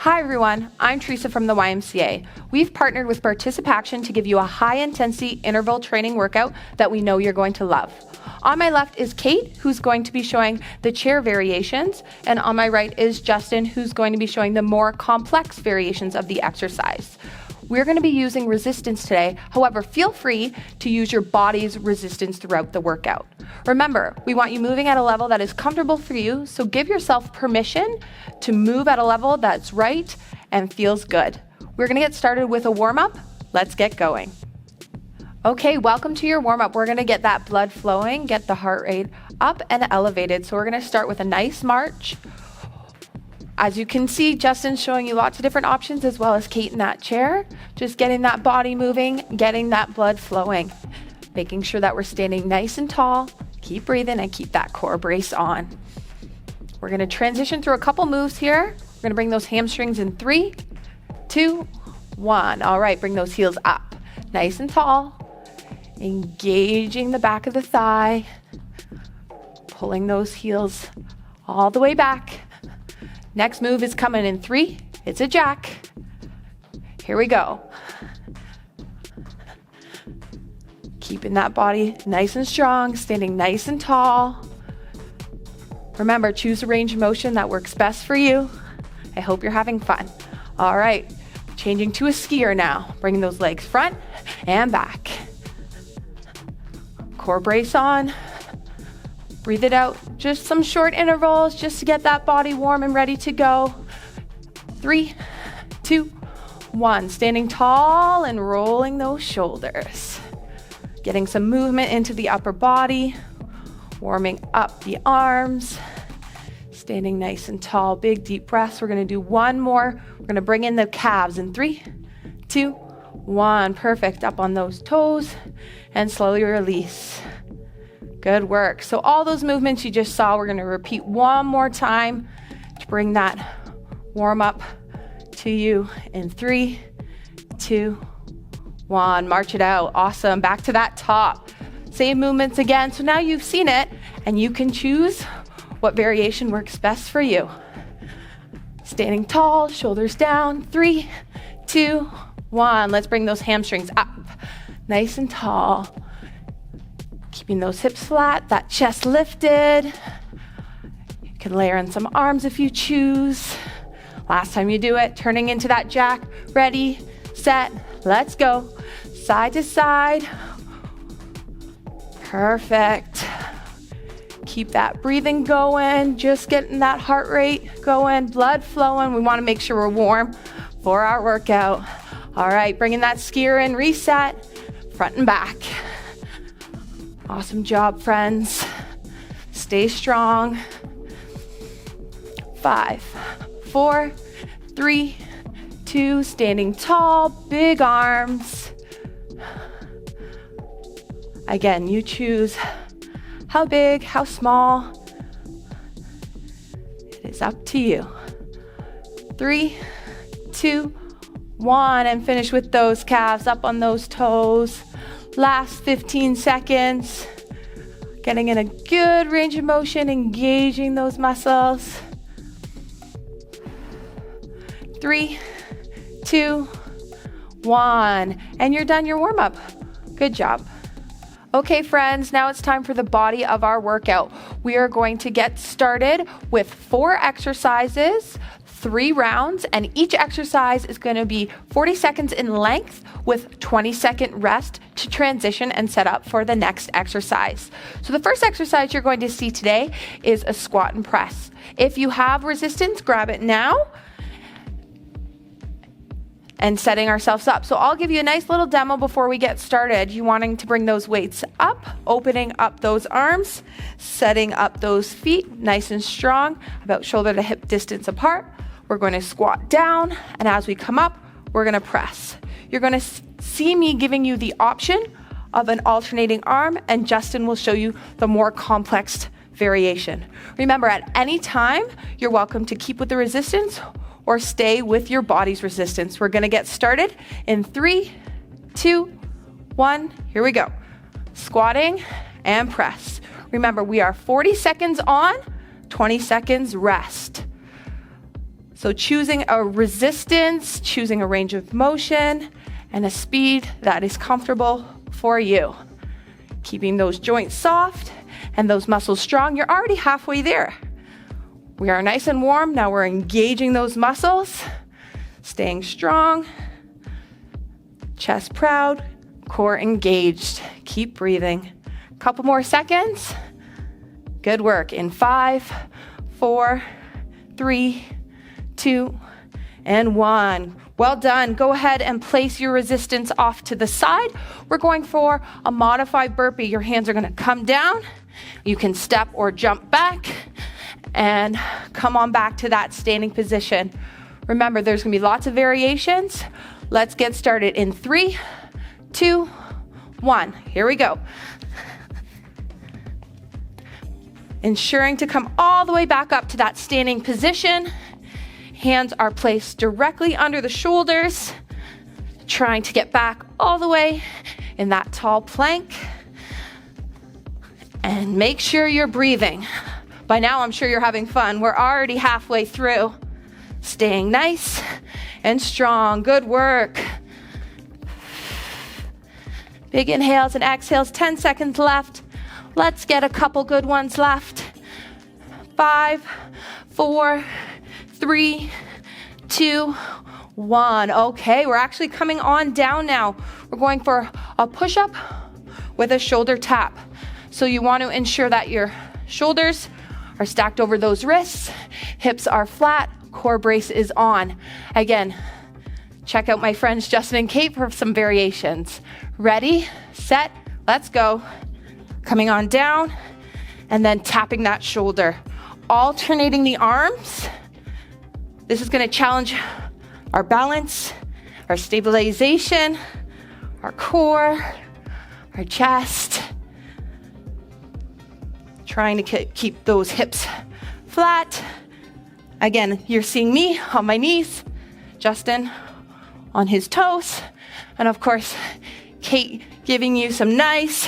Hi everyone, I'm Teresa from the YMCA. We've partnered with Participaction to give you a high-intensity interval training workout that we know you're going to love. On my left is Kate, who's going to be showing the chair variations, and on my right is Justin, who's going to be showing the more complex variations of the exercise. We're going to be using resistance today. However, feel free to use your body's resistance throughout the workout. Remember, we want you moving at a level that is comfortable for you, so give yourself permission to move at a level that's right and feels good. We're going to get started with a warm-up. Let's get going. Okay, welcome to your warm-up. We're going to get that blood flowing, get the heart rate up and elevated. So we're going to start with a nice march. As you can see, Justin's showing you lots of different options as well as Kate in that chair. Just getting that body moving, getting that blood flowing. Making sure that we're standing nice and tall. Keep breathing and keep that core brace on. We're going to transition through a couple moves here. We're going to bring those hamstrings in 3, 2, 1. All right, bring those heels up. Nice and tall. Engaging the back of the thigh. Pulling those heels all the way back. Next move is coming in 3. It's a jack. Here we go. Keeping that body nice and strong, standing nice and tall. Remember, choose a range of motion that works best for you. I hope you're having fun. All right, changing to a skier now. Bringing those legs front and back. Core brace on. Breathe it out. Just some short intervals just to get that body warm and ready to go. 3, 2, 1. Standing tall and rolling those shoulders. Getting some movement into the upper body. Warming up the arms. Standing nice and tall. Big deep breaths. We're going to do one more. We're going to bring in the calves in 3, 2, 1. Perfect. Up on those toes and slowly release. Good work. So all those movements you just saw, we're going to repeat one more time to bring that warm up to you in 3, 2, 1. March it out. Awesome. Back to that top. Same movements again. So now you've seen it and you can choose what variation works best for you. Standing tall, shoulders down. 3, 2, 1. Let's bring those hamstrings up. Nice and tall. Keeping those hips flat, that chest lifted. You can layer in some arms if you choose. Last time you do it, turning into that jack. Ready, set, let's go. Side to side. Perfect. Keep that breathing going, just getting that heart rate going, blood flowing. We want to make sure we're warm for our workout. All right, bringing that skier in, reset, front and back. Awesome job, friends. Stay strong. 5, 4, 3, 2, standing tall, big arms. Again, you choose how big, how small. It is up to you. 3, 2, 1, and finish with those calves up on those toes. Last 15 seconds. Getting in a good range of motion, engaging those muscles. 3, 2, 1. And you're done your warm-up. Good job. Okay, friends, now it's time for the body of our workout. We are going to get started with 4 exercises, 3 rounds, and each exercise is going to be 40 seconds in length with 20-second rest to transition and set up for the next exercise. So the first exercise you're going to see today is a squat and press. If you have resistance, grab it now. And setting ourselves up. So I'll give you a nice little demo before we get started. You wanting to bring those weights up, opening up those arms, setting up those feet nice and strong, about shoulder to hip distance apart. We're going to squat down, and as we come up, we're going to press. You're going to see me giving you the option of an alternating arm, and Justin will show you the more complex variation. Remember, at any time, you're welcome to keep with the resistance or stay with your body's resistance. We're gonna get started in 3, 2, 1. Here we go. Squatting and press. Remember, we are 40 seconds on, 20 seconds rest. So choosing a resistance, choosing a range of motion, and a speed that is comfortable for you. Keeping those joints soft and those muscles strong. You're already halfway there. We are nice and warm. Now we're engaging those muscles, staying strong, chest proud, core engaged. Keep breathing. Couple more seconds. Good work. In 5, 4, 3, 2, and 1. Well done. Go ahead and place your resistance off to the side. We're going for a modified burpee. Your hands are going to come down. You can step or jump back and come on back to that standing position. Remember, there's going to be lots of variations. Let's get started in 3, 2, 1. Here we go. Ensuring to come all the way back up to that standing position. Hands are placed directly under the shoulders, trying to get back all the way in that tall plank. And make sure you're breathing. By now, I'm sure you're having fun. We're already halfway through. Staying nice and strong. Good work. Big inhales and exhales. 10 seconds left. Let's get a couple good ones left. 5, 4, 3, 2, 1. Okay, we're actually coming on down now. We're going for a push-up with a shoulder tap. So you want to ensure that your shoulders are stacked over those wrists, hips are flat, core brace is on. Again, check out my friends Justin and Kate for some variations. Ready, set, let's go. Coming on down and then tapping that shoulder. Alternating the arms. This is going to challenge our balance, our stabilization, our core, our chest. Trying to keep those hips flat. Again, you're seeing me on my knees, Justin on his toes, and of course, Kate giving you some nice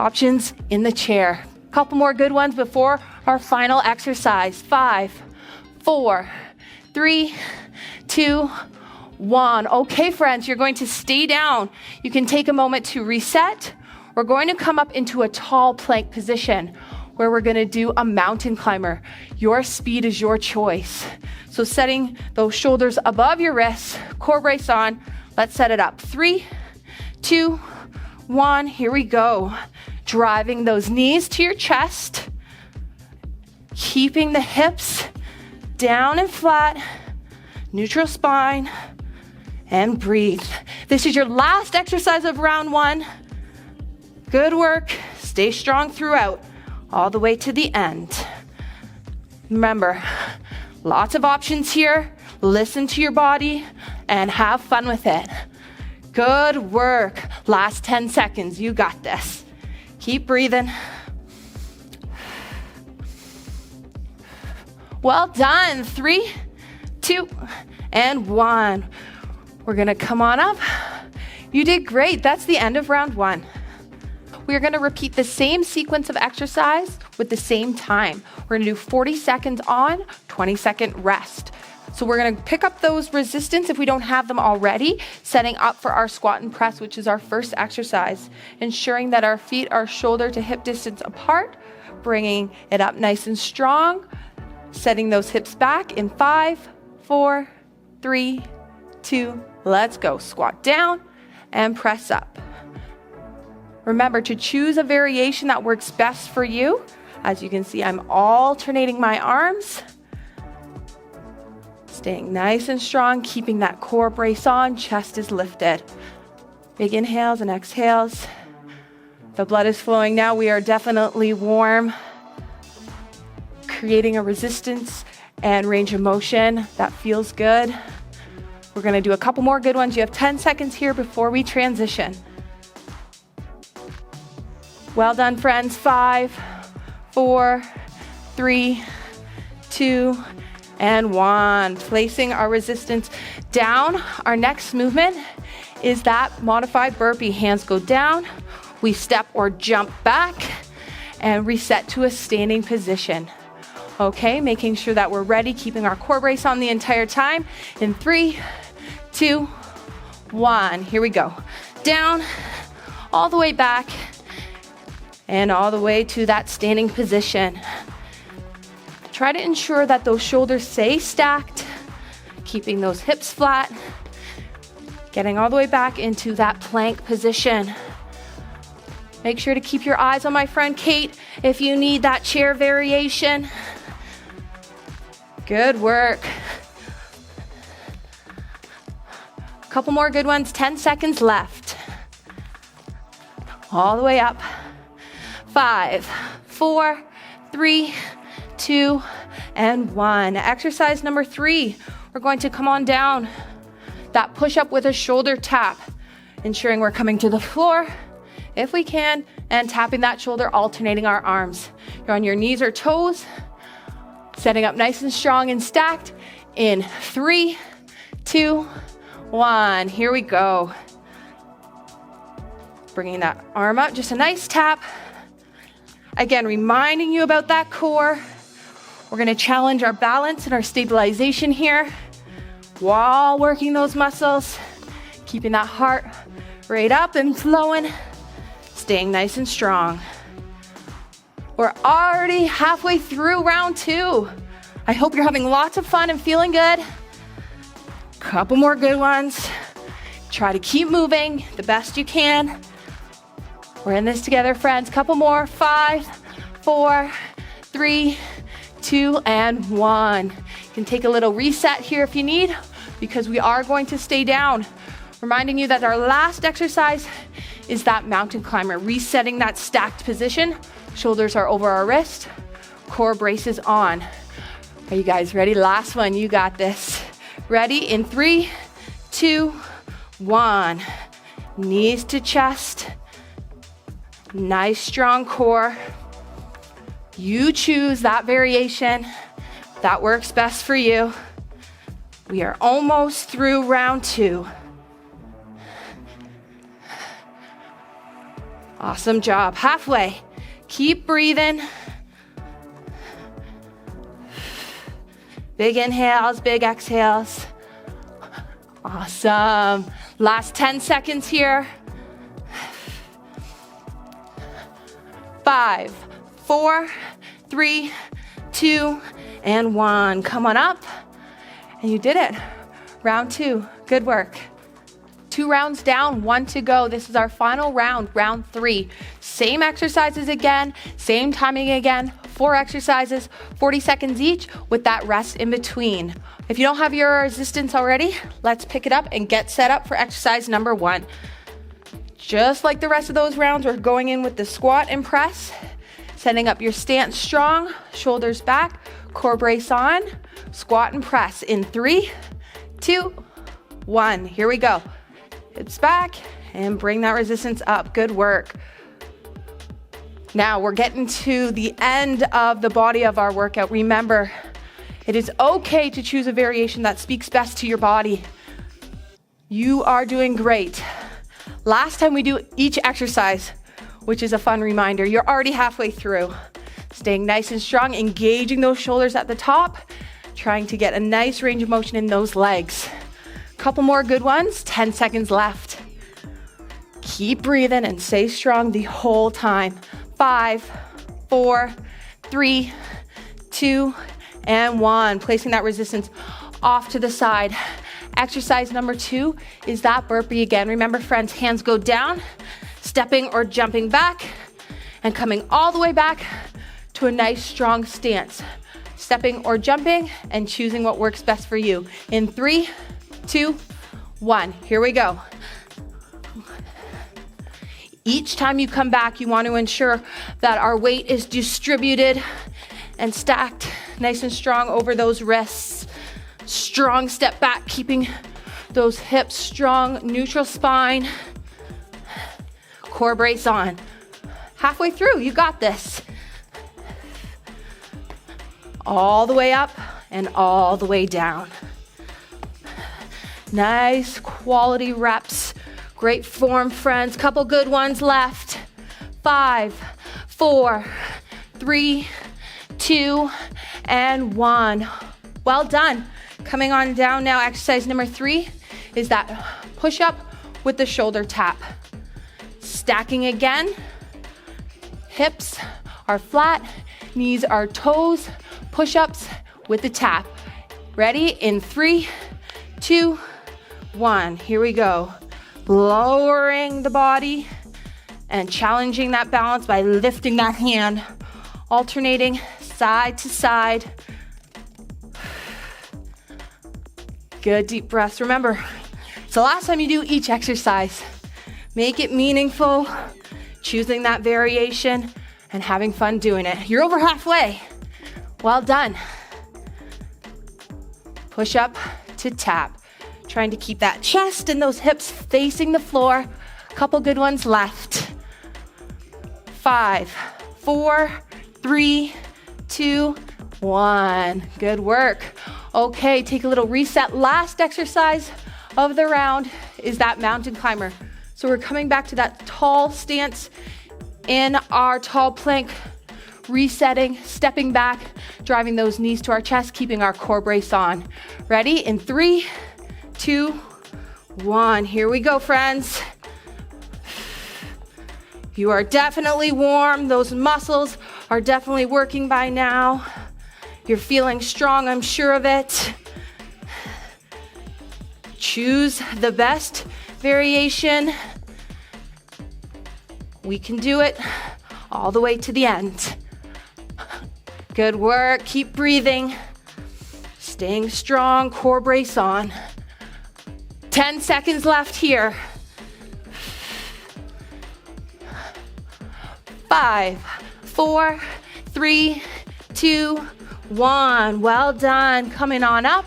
options in the chair. Couple more good ones before our final exercise. 5, 4, 3, 2, 1. Okay, friends, you're going to stay down. You can take a moment to reset. We're going to come up into a tall plank position where we're going to do a mountain climber. Your speed is your choice. So setting those shoulders above your wrists, core brace on. Let's set it up. 3, 2, 1. Here we go. Driving those knees to your chest. Keeping the hips down and flat. Neutral spine. And breathe. This is your last exercise of round 1. Good work. Stay strong throughout, all the way to the end. Remember, lots of options here. Listen to your body and have fun with it. Good work. Last 10 seconds. You got this. Keep breathing. Well done. 3, 2, and 1. We're going to come on up. You did great. That's the end of round 1. We're going to repeat the same sequence of exercise with the same time. We're going to do 40 seconds on, 20-second rest. So we're going to pick up those resistance if we don't have them already, setting up for our squat and press, which is our first exercise. Ensuring that our feet are shoulder to hip distance apart, bringing it up nice and strong, setting those hips back in 5, 4, 3, 2, let's go. Squat down and press up. Remember to choose a variation that works best for you. As you can see, I'm alternating my arms. Staying nice and strong, keeping that core brace on, chest is lifted. Big inhales and exhales. The blood is flowing now. We are definitely warm. Creating a resistance and range of motion that feels good. We're gonna do a couple more good ones. You have 10 seconds here before we transition. Well done, friends. 5, 4, 3, 2, and 1. Placing our resistance down. Our next movement is that modified burpee. Hands go down. We step or jump back and reset to a standing position. Okay, making sure that we're ready, keeping our core brace on the entire time. In 3, 2, 1. Here we go. Down, all the way back, and all the way to that standing position. Try to ensure that those shoulders stay stacked, keeping those hips flat, getting all the way back into that plank position. Make sure to keep your eyes on my friend Kate if you need that chair variation. Good work. A couple more good ones, 10 seconds left. All the way up. 5, 4, 3, 2, and 1. Exercise number 3. We're going to come on down. That push-up with a shoulder tap, ensuring we're coming to the floor if we can, and tapping that shoulder, alternating our arms. You're on your knees or toes, setting up nice and strong and stacked in 3, 2, 1. Here we go. Bringing that arm up, just a nice tap. Again, reminding you about that core. We're gonna challenge our balance and our stabilization here while working those muscles, keeping that heart rate up and flowing, staying nice and strong. We're already halfway through round 2. I hope you're having lots of fun and feeling good. Couple more good ones. Try to keep moving the best you can. We're in this together, friends. Couple more. 5, 4, 3, 2, and 1. You can take a little reset here if you need, because we are going to stay down. Reminding you that our last exercise is that mountain climber, resetting that stacked position. Shoulders are over our wrist, core braces on. Are you guys ready? Last one, you got this. Ready? In 3, 2, 1. Knees to chest. Nice strong core. You choose that variation that works best for you. We are almost through round 2. Awesome job. Halfway. Keep breathing. Big inhales, big exhales. Awesome. Last 10 seconds here. 5, 4, 3, 2, and 1. Come on up. And you did it. Round 2. Good work. 2 rounds down, 1 to go. This is our final round, round 3. Same exercises again, same timing again. 4 exercises, 40 seconds each with that rest in between. If you don't have your resistance already, let's pick it up and get set up for exercise number 1. Just like the rest of those rounds, we're going in with the squat and press, setting up your stance strong, shoulders back, core brace on, squat and press in 3, 2, 1. Here we go. Hips back and bring that resistance up. Good work. Now we're getting to the end of the body of our workout. Remember, it is okay to choose a variation that speaks best to your body. You are doing great. Last time we do each exercise, which is a fun reminder, you're already halfway through. Staying nice and strong, engaging those shoulders at the top, trying to get a nice range of motion in those legs. Couple more good ones, 10 seconds left. Keep breathing and stay strong the whole time. 5, 4, 3, 2, and 1. Placing that resistance off to the side. Exercise number 2 is that burpee again. Remember, friends, hands go down, stepping or jumping back, and coming all the way back to a nice strong stance. Stepping or jumping and choosing what works best for you. In 3, 2, 1. Here we go. Each time you come back, you want to ensure that our weight is distributed and stacked nice and strong over those wrists. Strong step back, keeping those hips strong, neutral spine. Core brace on. Halfway through, you got this. All the way up and all the way down. Nice quality reps. Great form, friends. Couple good ones left. 5, 4, 3, 2, and 1. Well done. Coming on down now, exercise number 3 is that push-up with the shoulder tap. Stacking again. Hips are flat, knees are toes, push-ups with the tap. Ready? In 3, 2, 1. Here we go. Lowering the body and challenging that balance by lifting that hand, alternating side to side. Good deep breaths. Remember, it's the last time you do each exercise. Make it meaningful, choosing that variation and having fun doing it. You're over halfway. Well done. Push up to tap. Trying to keep that chest and those hips facing the floor. Couple good ones left. 5, 4, 3, 2, 1. Good work. Okay, take a little reset. Last exercise of the round is that mountain climber. So we're coming back to that tall stance in our tall plank, resetting, stepping back, driving those knees to our chest, keeping our core brace on. Ready? In 3, 2, 1. Here we go, friends. You are definitely warm. Those muscles are definitely working by now. You're feeling strong, I'm sure of it. Choose the best variation. We can do it all the way to the end. Good work. Keep breathing. Staying strong, core brace on. 10 seconds left here. 5, 4, 3, 2, 1. Well done. Coming on up.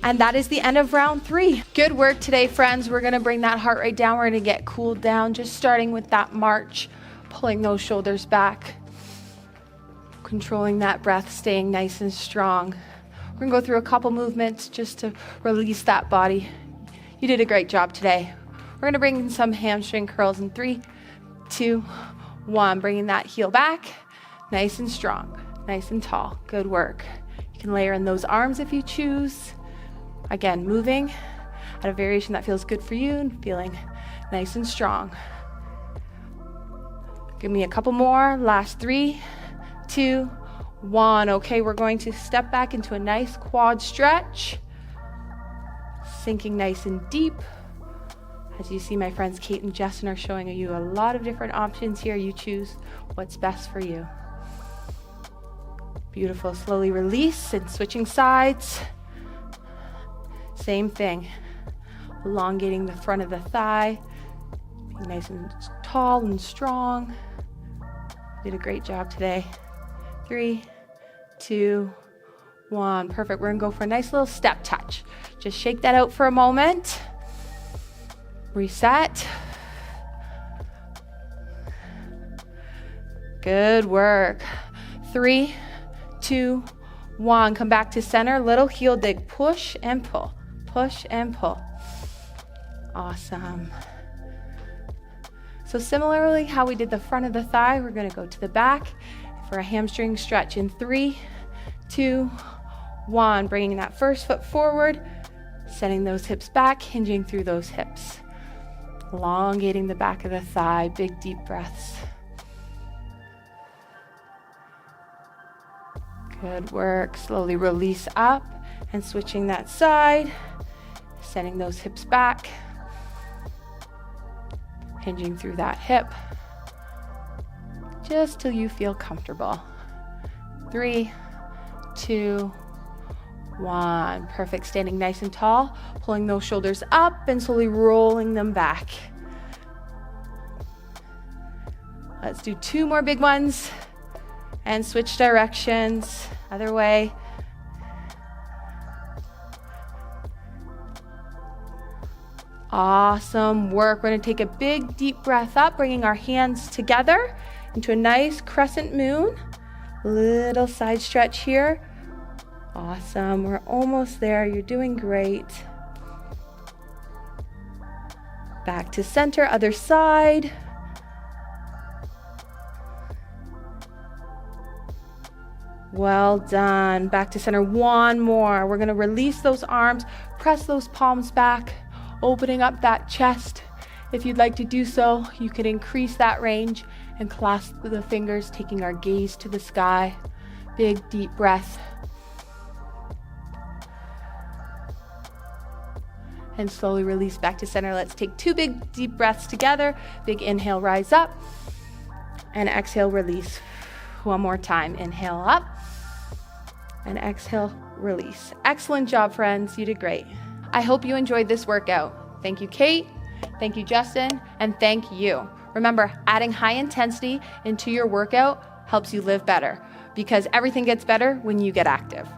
And that is the end of round 3. Good work today, friends. We're gonna bring that heart rate down. We're gonna get cooled down, just starting with that march, pulling those shoulders back, controlling that breath, staying nice and strong. We're gonna go through a couple movements just to release that body. You did a great job today. We're gonna bring in some hamstring curls in 3, 2, 1. Bringing that heel back, nice and strong, nice and tall. Good work. You can layer in those arms if you choose. Again, moving at a variation that feels good for you and feeling nice and strong. Give me a couple more. Last 3, 2, 1. Okay, we're going to step back into a nice quad stretch. Sinking nice and deep. As you see, my friends Kate and Justin are showing you a lot of different options here. You choose what's best for you. Beautiful. Slowly release and switching sides. Same thing. Elongating the front of the thigh. Being nice and tall and strong. Did a great job today. 3, 2, 1. Perfect. We're gonna go for a nice little step touch. Just shake that out for a moment. Reset. Good work. 3, 2, 1. Come back to center. Little heel dig. Push and pull. Push and pull. Awesome. So similarly, how we did the front of the thigh, we're going to go to the back for a hamstring stretch in 3, 2, 1. Bringing that first foot forward, sending those hips back, hinging through those hips. Elongating the back of the thigh. Big deep breaths. Good work. Slowly release up and switching that side. Sending those hips back. Hinging through that hip. Just till you feel comfortable. 3, 2, 1. Perfect. Standing nice and tall. Pulling those shoulders up and slowly rolling them back. Let's do 2 more big ones. And switch directions. Other way. Awesome work. We're going to take a big deep breath up, bringing our hands together into a nice crescent moon. Little side stretch here. Awesome. We're almost there. You're doing great. Back to center, other side. Well done. Back to center. One more. We're going to release those arms, press those palms back, opening up that chest. If you'd like to do so, you can increase that range and clasp the fingers, taking our gaze to the sky. Big, deep breath. And slowly release back to center. Let's take 2 big, deep breaths together. Big inhale, rise up. And exhale, release. One more time. Inhale up. And exhale, release. Excellent job, friends. You did great. I hope you enjoyed this workout. Thank you, Kate. Thank you, Justin. And thank you. Remember, adding high intensity into your workout helps you live better, because everything gets better when you get active.